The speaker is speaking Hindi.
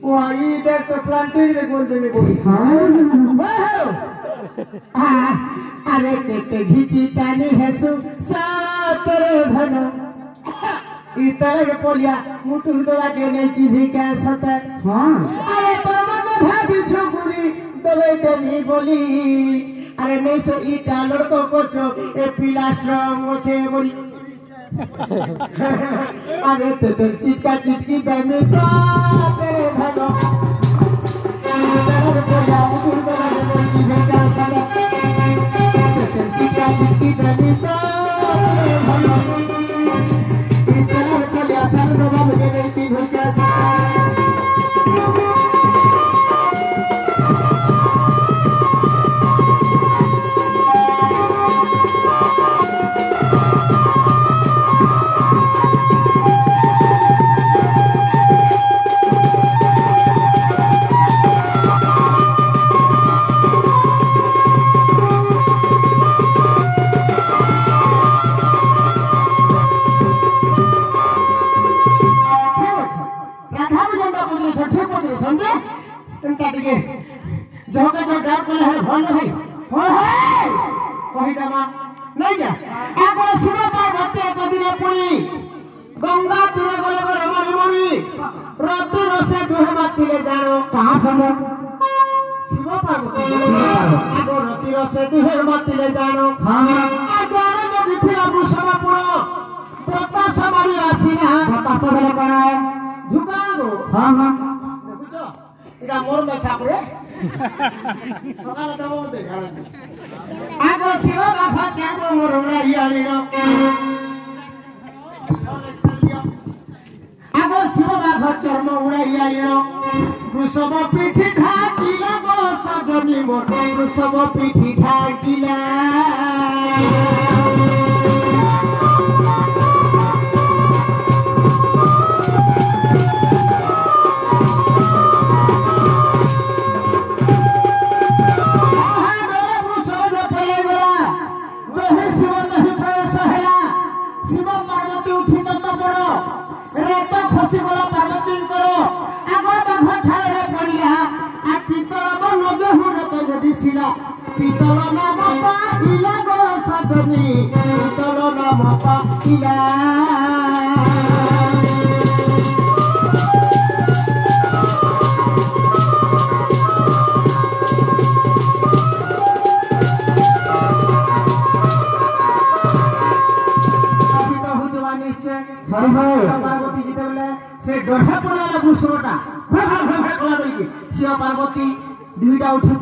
वही देख तो प्लांटिंग रे बोल देने बोली अरे के घिची टानी हेसु सातरे धन इतर के पोलिया मुटुर दवा के नहीं चिन्ही के सते हां अरे तो मन भाभी छुरी दवे देनी बोली अरे नहीं से ईटा लड़को कोचो ए पिलास्टर मोछे बोली अरे तो चिटका चिटकी देने तो तेरे धनो इतर के पोलिया मुटुर दवा के नहीं चिन्ही के सते चिटका चिटकी देने तो तेरे धनो जोका जो डाउट कोले है भल नहीं हो है कहि दमा नहीं जा आगो शिव पार्वती एक दिन पुणी गंगा तीरे गले गो रमणी मणि रति रसे दुहे मातिले जानो कहां सम शिव पार्वती आगो रति रसे दुहे मातिले जानो हां आगो जो बिथिला बुसमा पुरो पता समारी आसीना पता सबले कराए झुकागो हां हां देखो इरा मोर में छापरे सकाल तब देखा आगो शिव बाबा क्या मोर उड़ा यानी न आगो शिव बाबा चर्म उड़ा यानी न वृषभ पीठी ढाकिला गो सजनी मोर वृषभ पीठी ढाकिला पीतल नाम पाइला गो सजनी पीतल नाम पाइला निश्चय पार्वती जीते बोले से डढ़ा पड़ा बुसोटा शिव पार्वती दुईटा उठी